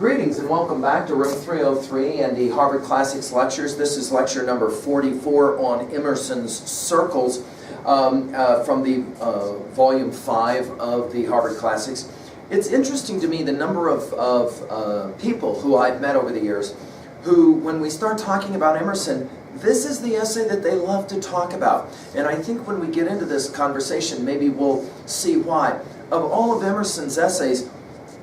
Greetings and welcome back to Room 303 and the Harvard Classics Lectures. This is lecture number 44 on Emerson's Circles from the volume 5 of the Harvard Classics. It's interesting to me the number of people who I've met over the years who, when we start talking about Emerson, this is the essay that they love to talk about. And I think when we get into this conversation, maybe we'll see why. Of all of Emerson's essays,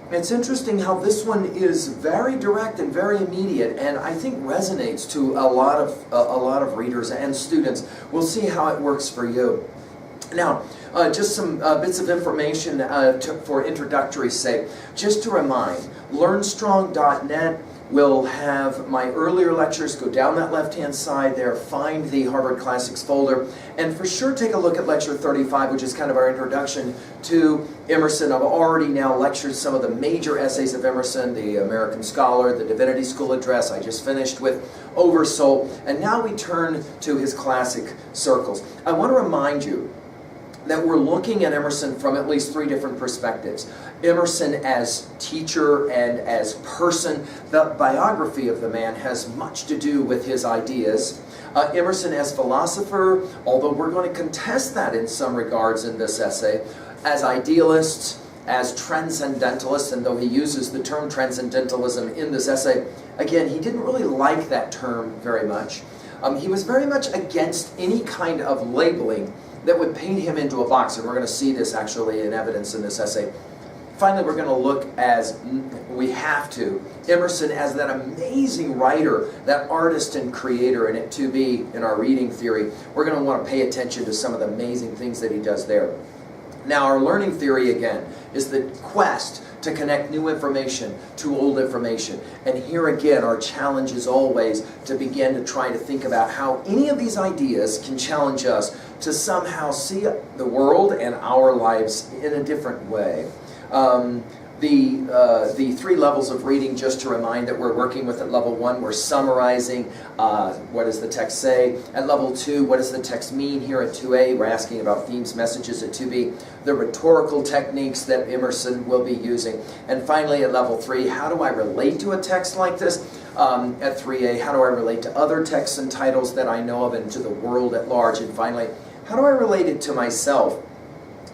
it's interesting how this one is very direct and very immediate, and I think resonates to a lot of readers and students. We'll see how it works for you. Now, just some bits of information for introductory sake. Just to remind, LearnStrong.net will have my earlier lectures. Go down that left-hand side there, find the Harvard Classics folder, and for sure take a look at lecture 35, which is kind of our introduction to Emerson. I've already now lectured some of the major essays of Emerson, the American Scholar, the Divinity School Address. I just finished with Oversoul, and now we turn to his classic circles. I want to remind you that we're looking at Emerson from at least 3 different perspectives. Emerson as teacher and as person. The biography of the man has much to do with his ideas. Emerson as philosopher, although we're going to contest that in some regards in this essay. As idealists, as transcendentalists, and though he uses the term transcendentalism in this essay, again, he didn't really like that term very much. He was very much against any kind of labeling that would paint him into a box, and we're going to see this actually in evidence in this essay. Finally, we're going to look, as we have to, Emerson as that amazing writer, that artist and creator, and it to be in our reading theory. We're going to want to pay attention to some of the amazing things that he does there. Now, our learning theory, again, is the quest to connect new information to old information. And here again, our challenge is always to begin to try to think about how any of these ideas can challenge us to somehow see the world and our lives in a different way. The 3 levels of reading, just to remind that we're working with at level 1, we're summarizing what does the text say. At level 2, what does the text mean here at 2A? We're asking about themes, messages at 2B, the rhetorical techniques that Emerson will be using. And finally, at level 3, how do I relate to a text like this? At 3A, how do I relate to other texts and titles that I know of and to the world at large? And finally, how do I relate it to myself?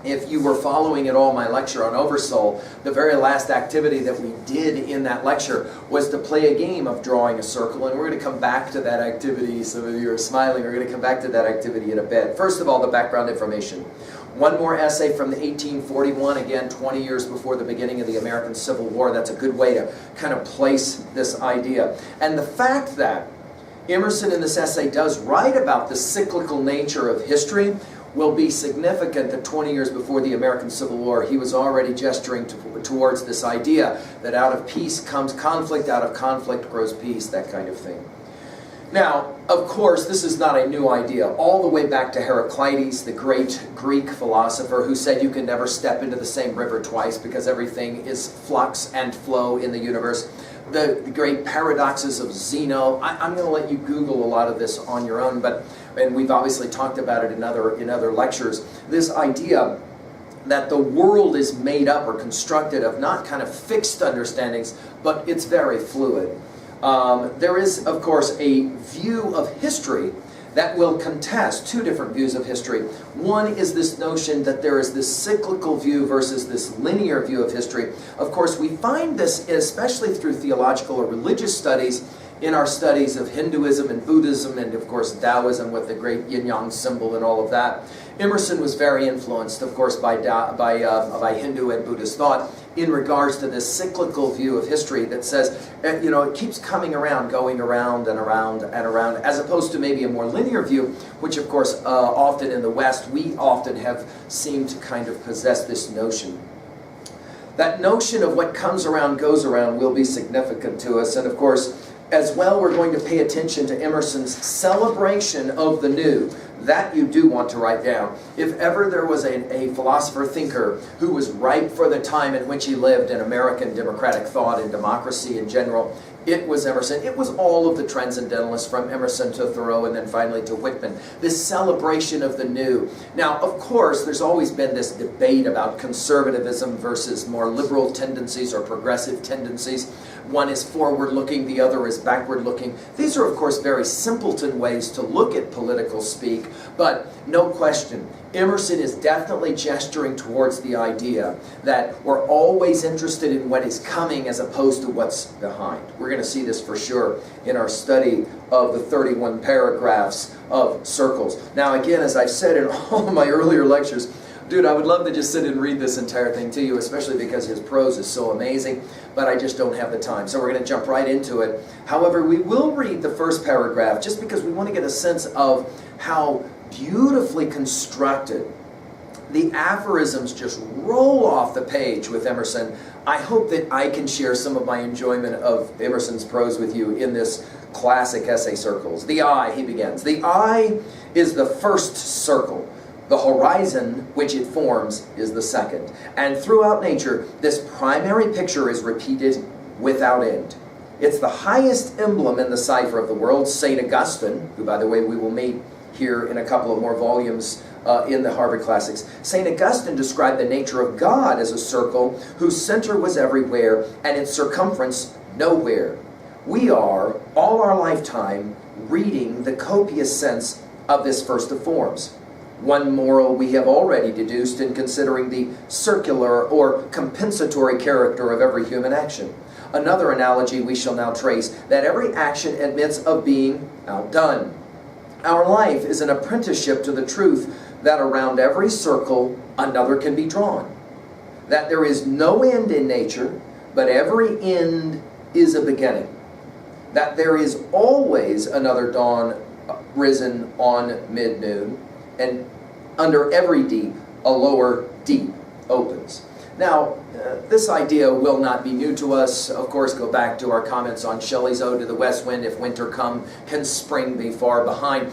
If you were following at all my lecture on Oversoul, the very last activity that we did in that lecture was to play a game of drawing a circle, and we're going to come back to that activity. Some of you are smiling. We're going to come back to that activity in a bit. First of all, the background information. One more essay from 1841, again 20 years before the beginning of the American Civil War. That's a good way to kind of place this idea. And the fact that Emerson in this essay does write about the cyclical nature of history will be significant that 20 years before the American Civil War, he was already gesturing towards this idea that out of peace comes conflict, out of conflict grows peace, that kind of thing. Now, of course, this is not a new idea. All the way back to Heraclitus, the great Greek philosopher who said you can never step into the same river twice because everything is flux and flow in the universe. The great paradoxes of Zeno. I'm going to let you Google a lot of this on your own, and we've obviously talked about it in other lectures. This idea that the world is made up or constructed of not kind of fixed understandings, but it's very fluid. There is, of course, a view of history that will contest 2 different views of history. One is this notion that there is this cyclical view versus this linear view of history. Of course, we find this especially through theological or religious studies in our studies of Hinduism and Buddhism and, of course, Taoism with the great yin-yang symbol and all of that. Emerson was very influenced, of course, by Hindu and Buddhist thought in regards to this cyclical view of history that says, you know, it keeps coming around, going around and around and around, as opposed to maybe a more linear view, which, of course, often in the West, we often have seemed to kind of possess this notion. That notion of what comes around goes around will be significant to us, and of course, as well, we're going to pay attention to Emerson's celebration of the new. That you do want to write down. If ever there was a philosopher thinker who was ripe for the time in which he lived in American democratic thought and democracy in general, it was Emerson. It was all of the transcendentalists from Emerson to Thoreau and then finally to Whitman. This celebration of the new. Now, of course, there's always been this debate about conservatism versus more liberal tendencies or progressive tendencies. One is forward-looking, the other is backward-looking. These are, of course, very simpleton ways to look at political speak, but no question, Emerson is definitely gesturing towards the idea that we're always interested in what is coming as opposed to what's behind. We're going to see this for sure in our study of the 31 paragraphs of Circles. Now, again, as I've said in all of my earlier lectures, dude, I would love to just sit and read this entire thing to you, especially because his prose is so amazing, but I just don't have the time. So we're going to jump right into it. However, we will read the first paragraph just because we want to get a sense of how beautifully constructed the aphorisms just roll off the page with Emerson. I hope that I can share some of my enjoyment of Emerson's prose with you in this classic essay, Circles. The eye, he begins. The eye is the first circle. The horizon which it forms is the second. And throughout nature, this primary picture is repeated without end. It's the highest emblem in the cipher of the world. St. Augustine, who, by the way, we will meet here in a couple of more volumes in the Harvard Classics. St. Augustine described the nature of God as a circle whose center was everywhere and its circumference nowhere. We are, all our lifetime, reading the copious sense of this first of forms. One moral we have already deduced in considering the circular or compensatory character of every human action. Another analogy we shall now trace, that every action admits of being outdone. Our life is an apprenticeship to the truth that around every circle another can be drawn. That there is no end in nature, but every end is a beginning. That there is always another dawn risen on mid-noon, and under every deep, a lower deep opens. Now, this idea will not be new to us. Of course, go back to our comments on Shelley's Ode to the West Wind, if winter come, can spring be far behind.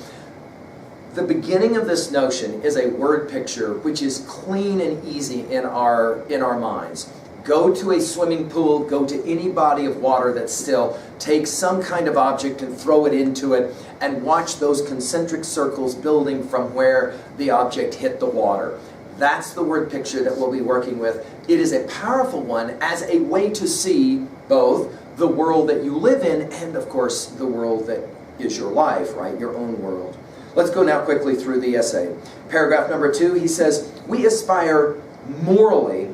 The beginning of this notion is a word picture which is clean and easy in our minds. Go to a swimming pool, go to any body of water that's still, take some kind of object and throw it into it, and watch those concentric circles building from where the object hit the water. That's the word picture that we'll be working with. It is a powerful one as a way to see both the world that you live in and, of course, the world that is your life, right? Your own world. Let's go now quickly through the essay. Paragraph number 2, he says, we aspire morally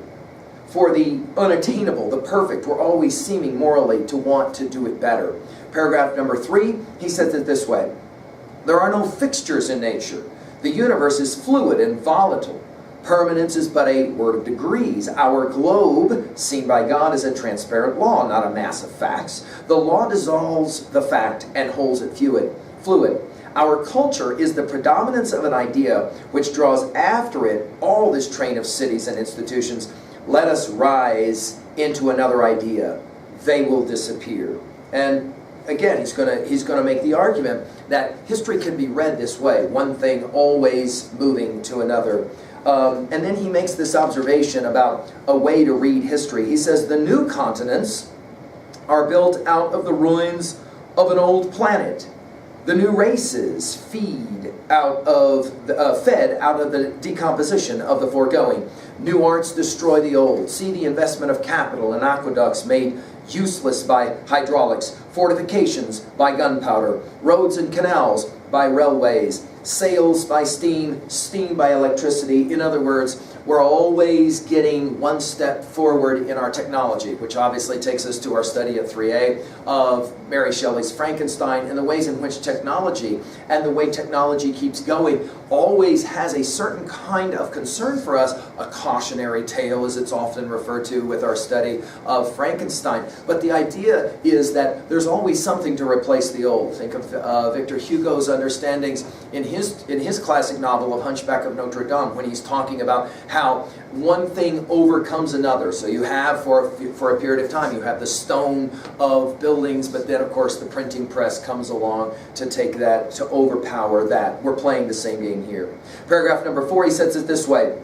for the unattainable, the perfect. We're always seeming morally to want to do it better. Paragraph number 3, he says it this way. There are no fixtures in nature. The universe is fluid and volatile. Permanence is but a word of degrees. Our globe, seen by God, is a transparent law, not a mass of facts. The law dissolves the fact and holds it fluid. Our culture is the predominance of an idea which draws after it all this train of cities and institutions. Let us rise into another idea. They will disappear. And again, he's going to make the argument that history can be read this way, one thing always moving to another. And then he makes this observation about a way to read history. He says, the new continents are built out of the ruins of an old planet. The new races fed out of the decomposition of the foregoing. New arts destroy the old. See the investment of capital in aqueducts made useless by hydraulics, fortifications by gunpowder, roads and canals by railways, sails by steam, steam by electricity. In other words, we're always getting one step forward in our technology, which obviously takes us to our study at 3A of Mary Shelley's Frankenstein, and the ways in which technology and the way technology keeps going always has a certain kind of concern for us, a cautionary tale as it's often referred to with our study of Frankenstein. But the idea is that there's always something to replace the old. Think of Victor Hugo's understandings in his classic novel of Hunchback of Notre Dame, when he's talking about how one thing overcomes another. So you have, for a period of time, you have the stone of buildings, but then of course the printing press comes along to take that, to overpower that. We're playing the same game here. Paragraph number 4, he says it this way: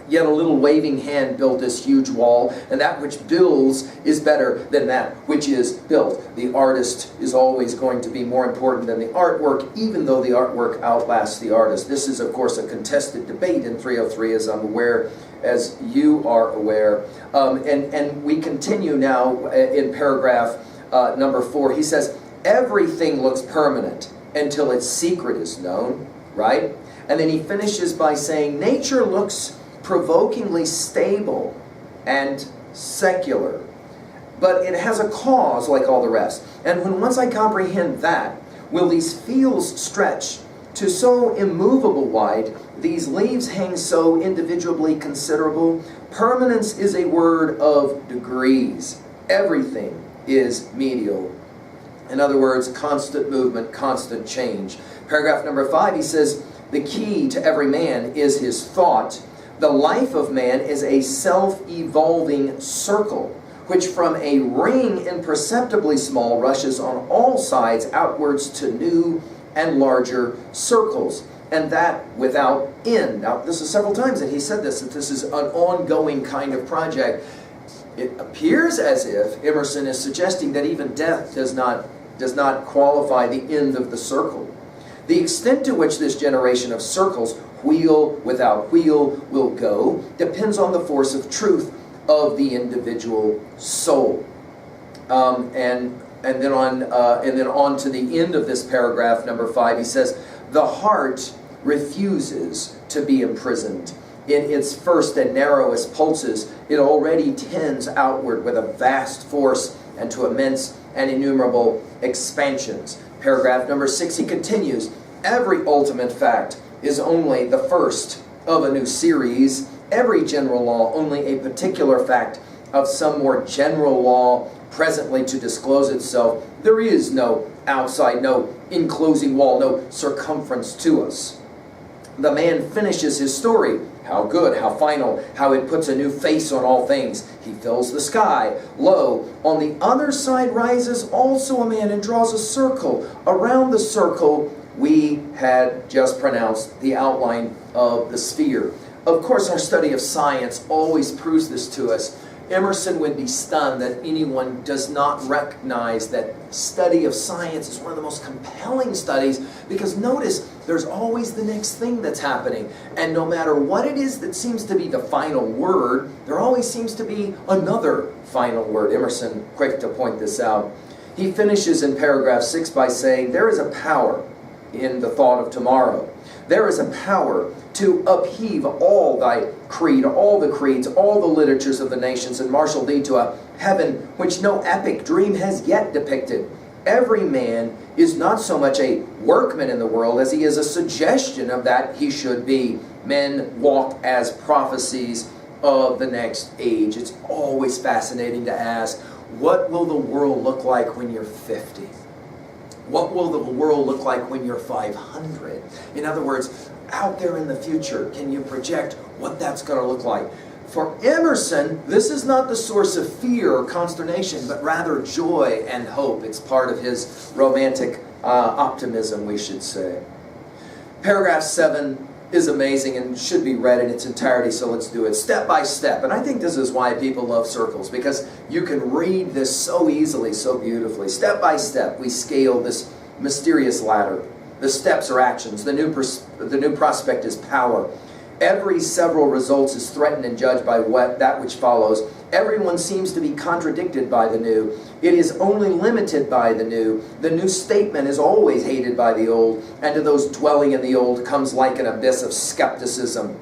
"Yet a little waving hand built this huge wall, and that which builds is better than that which is built." The artist is always going to be more important than the artwork, even though the artwork outlasts the artist. This is, of course, a contested debate in 303, as I'm aware, as you are aware. And we continue now in paragraph number 4. He says, "Everything looks permanent until its secret is known," right? And then he finishes by saying, "Nature looks provokingly stable and secular, but it has a cause like all the rest. And when once I comprehend that, will these fields stretch to so immovable wide, these leaves hang so individually considerable? Permanence is a word of degrees. Everything is medial." In other words, constant movement, constant change. Paragraph number 5, he says, "The key to every man is his thought. The life of man is a self-evolving circle, which from a ring imperceptibly small rushes on all sides outwards to new and larger circles, and that without end." Now, this is several times that he said this, that this is an ongoing kind of project. It appears as if Emerson is suggesting that even death does not qualify the end of the circle. The extent to which this generation of circles, wheel without wheel, will go depends on the force of truth of the individual soul. And then on to the end of this paragraph, number 5, he says, "The heart refuses to be imprisoned. In its first and narrowest pulses, it already tends outward with a vast force and to immense and innumerable expansions." Paragraph number 6, he continues, "Every ultimate fact is only the first of a new series. Every general law only a particular fact of some more general law presently to disclose itself. There is no outside, no enclosing wall, no circumference to us. The man finishes his story. How good, how final, how it puts a new face on all things. He fills the sky. Lo, on the other side rises also a man and draws a circle. Around the circle we had just pronounced the outline of the sphere." Of course, our study of science always proves this to us. Emerson would be stunned that anyone does not recognize that study of science is one of the most compelling studies, because notice, there's always the next thing that's happening. And no matter what it is that seems to be the final word, there always seems to be another final word. Emerson, quick to point this out. He finishes in paragraph 6 by saying, "There is a power in the thought of tomorrow. There is a power to upheave all thy creed, all the creeds, all the literatures of the nations, and marshal thee to a heaven which no epic dream has yet depicted. Every man is not so much a workman in the world as he is a suggestion of that he should be. Men walk as prophecies of the next age." It's always fascinating to ask, what will the world look like when you're 50? What will the world look like when you're 500? In other words, out there in the future, can you project what that's going to look like? For Emerson, this is not the source of fear or consternation, but rather joy and hope. It's part of his romantic optimism, we should say. Paragraph 7 is amazing and should be read in its entirety, so let's do it step by step. And I think this is why people love circles, because you can read this so easily, so beautifully. Step by step, we scale this mysterious ladder. The steps are actions. The new prospect is power. Every several results is threatened and judged by that which follows. Everyone seems to be contradicted by the new. It is only limited by the new. The new statement is always hated by the old, and to those dwelling in the old comes like an abyss of skepticism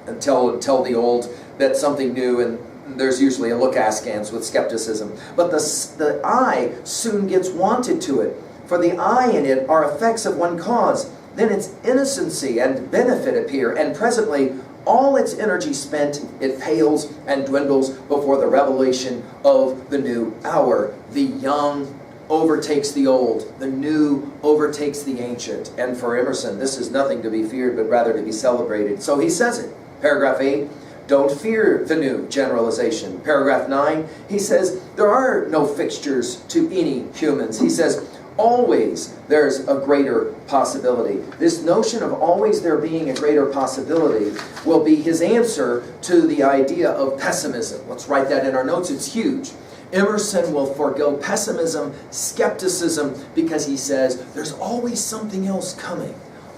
until the old that something new, and there's usually a look askance with skepticism. But the eye soon gets wanted to it, for the eye in it are effects of one cause. Then its innocency and benefit appear, and presently all its energy spent, it pales and dwindles before the revelation of the new hour. The young overtakes the old, the new overtakes the ancient. And for Emerson, this is nothing to be feared, but rather to be celebrated. So he says it. Paragraph 8, don't fear the new generalization. Paragraph 9, he says, there are no fixtures to any humans. He says, always there's a greater possibility. This notion of always there being a greater possibility will be his answer to the idea of pessimism. Let's write that in our notes. It's huge. Emerson will forego pessimism, skepticism, because he says there's always something else coming.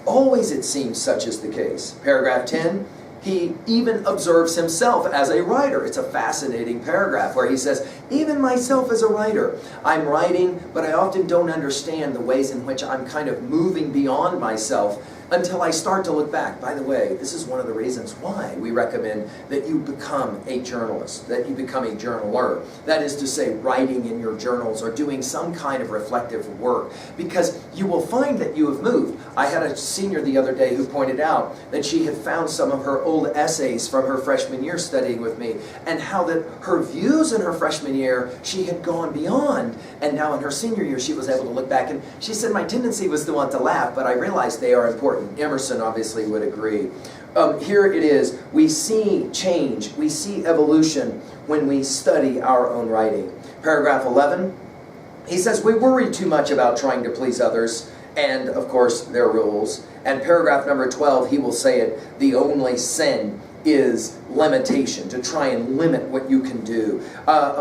Always it seems such is the case. Paragraph 10, he even observes himself as a writer. It's a fascinating paragraph where he says, even myself as a writer, I'm writing, but I often don't understand the ways in which I'm kind of moving beyond myself until I start to look back. By the way, this is one of the reasons why we recommend that you become a journalist, that you become a journaler. That is to say, writing in your journals or doing some kind of reflective work, because you will find that you have moved. I had a senior the other day who pointed out that she had found some of her old essays from her freshman year studying with me, and how that her views in her freshman year she had gone beyond, and now in her senior year she was able to look back, and she said, my tendency was to want to laugh, but I realized they are important. Emerson obviously would agree. Here it is. We see change. We see evolution when we study our own writing. Paragraph 11, he says, we worry too much about trying to please others and, of course, their rules. And paragraph number 12, he will say it, the only sin is limitation, to try and limit what you can do.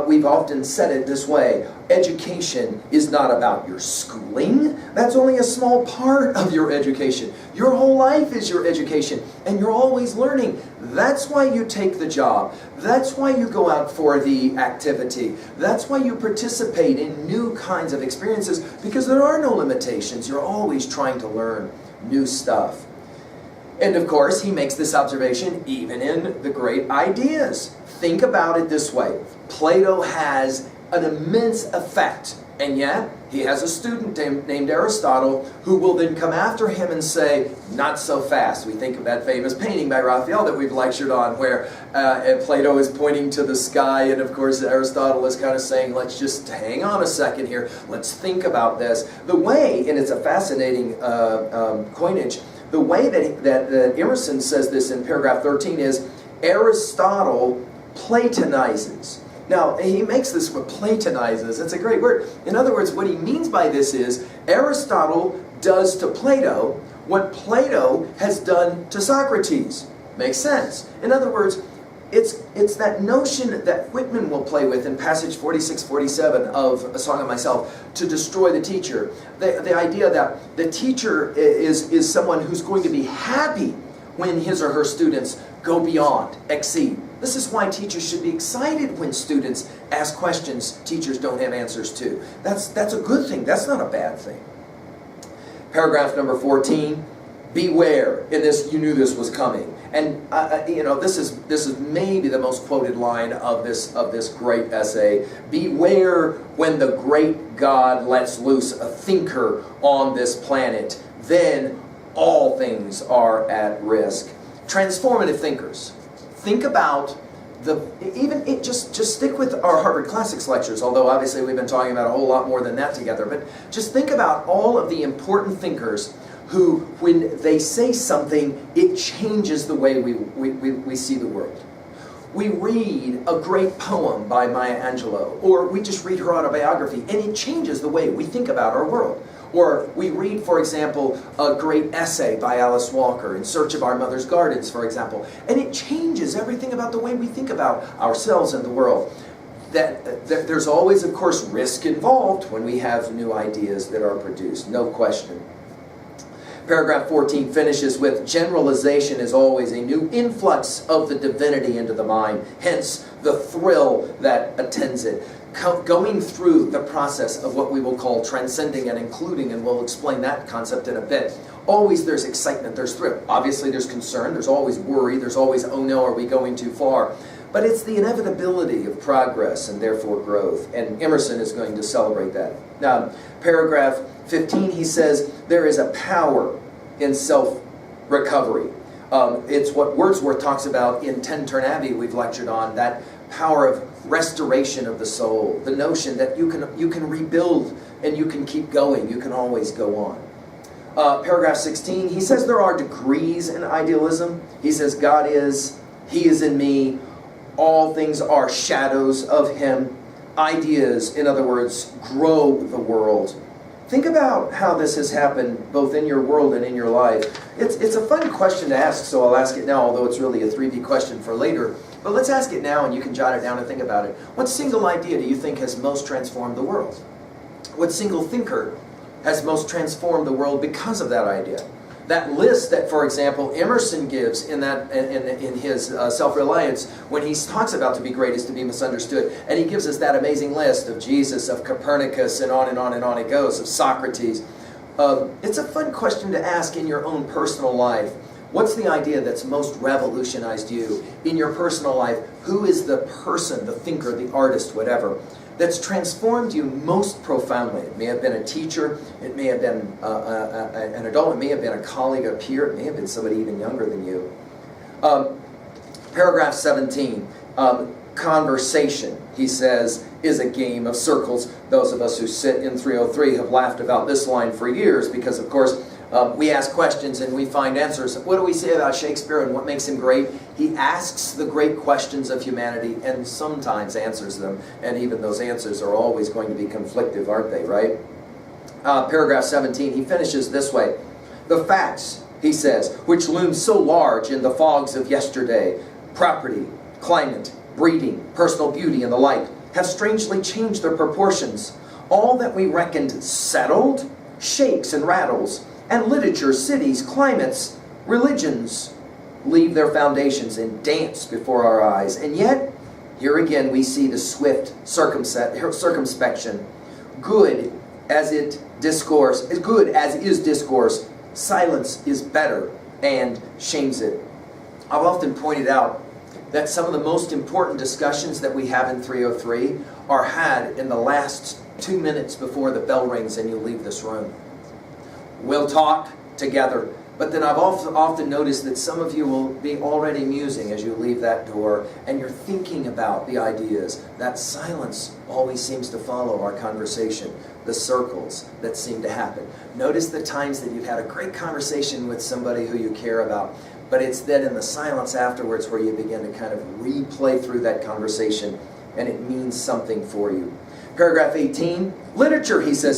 We've often said it this way, education is not about your schooling. That's only a small part of your education. Your whole life is your education, and you're always learning. That's why you take the job. That's why you go out for the activity. That's why you participate in new kinds of experiences, because there are no limitations. You're always trying to learn new stuff. And of course, he makes this observation even in the great ideas. Think about it this way. Plato has an immense effect, and yet he has a student named Aristotle who will then come after him and say, not so fast. We think of that famous painting by Raphael that we've lectured on where Plato is pointing to the sky, and of course Aristotle is kind of saying, let's just hang on a second here. Let's think about this. The way, and it's a fascinating coinage, the way that Emerson says this in paragraph 13 is, Aristotle platonizes. Now, he makes this word platonizes. It's a great word. In other words, what he means by this is, Aristotle does to Plato what Plato has done to Socrates. Makes sense. In other words, it's that notion that Whitman will play with in passage 46-47 of A Song of Myself, to destroy the teacher. The idea that the teacher is someone who's going to be happy when his or her students go beyond, exceed. This is why teachers should be excited when students ask questions teachers don't have answers to. That's a good thing. That's not a bad thing. Paragraph number 14, beware. In this, you knew this was coming. And this is maybe the most quoted line of this great essay. Beware when the great God lets loose a thinker on this planet, then all things are at risk. Transformative thinkers. Think about just stick with our Harvard Classics lectures, although obviously we've been talking about a whole lot more than that together, but just think about all of the important thinkers who, when they say something, it changes the way we see the world. We read a great poem by Maya Angelou, or we just read her autobiography, and it changes the way we think about our world. Or we read, for example, a great essay by Alice Walker, In Search of Our Mother's Gardens, for example, and it changes everything about the way we think about ourselves and the world. That there's always, of course, risk involved when we have new ideas that are produced, no question. Paragraph 14 finishes with, generalization is always a new influx of the divinity into the mind, hence the thrill that attends it. Going through the process of what we will call transcending and including, and we'll explain that concept in a bit. Always there's excitement, there's thrill. Obviously there's concern, there's always worry, there's always, oh no, are we going too far? But it's the inevitability of progress and therefore growth, and Emerson is going to celebrate that. Now, paragraph 15, he says, there is a power in self-recovery. It's what Wordsworth talks about in Tintern Abbey we've lectured on, that power of restoration of the soul, the notion that you can rebuild and you can keep going, you can always go on. Paragraph 16, he says there are degrees in idealism. He says God is, He is in me, all things are shadows of Him. Ideas, in other words, grow the world. Think about how this has happened both in your world and in your life. It's a fun question to ask, so I'll ask it now, although it's really a 3B question for later. But let's ask it now and you can jot it down and think about it. What single idea do you think has most transformed the world? What single thinker has most transformed the world because of that idea? That list that, for example, Emerson gives in his Self-Reliance, when he talks about to be great is to be misunderstood, and he gives us that amazing list of Jesus, of Copernicus, and on and on and on it goes, of Socrates. It's a fun question to ask in your own personal life. What's the idea that's most revolutionized you in your personal life? Who is the person, the thinker, the artist, whatever, that's transformed you most profoundly? It may have been a teacher, it may have been an adult, it may have been a colleague, a peer, it may have been somebody even younger than you. Paragraph 17, conversation, he says, is a game of circles. Those of us who sit in 303 have laughed about this line for years because, of course, we ask questions and we find answers. What do we say about Shakespeare and what makes him great? He asks the great questions of humanity and sometimes answers them. And even those answers are always going to be conflictive, aren't they, right? Paragraph 17, he finishes this way. The facts, he says, which loom so large in the fogs of yesterday, property, climate, breeding, personal beauty, and the like, have strangely changed their proportions. All that we reckoned settled shakes and rattles, and literature, cities, climates, religions leave their foundations and dance before our eyes. And yet, here again we see the swift circumspection. Good as is discourse, silence is better and shames it. I've often pointed out that some of the most important discussions that we have in 303 are had in the last 2 minutes before the bell rings and you leave this room. We'll talk together, but then I've often noticed that some of you will be already musing as you leave that door, and you're thinking about the ideas. That silence always seems to follow our conversation, the circles that seem to happen. Notice the times that you've had a great conversation with somebody who you care about, but it's then in the silence afterwards where you begin to kind of replay through that conversation, and it means something for you. Paragraph 18, literature, he says,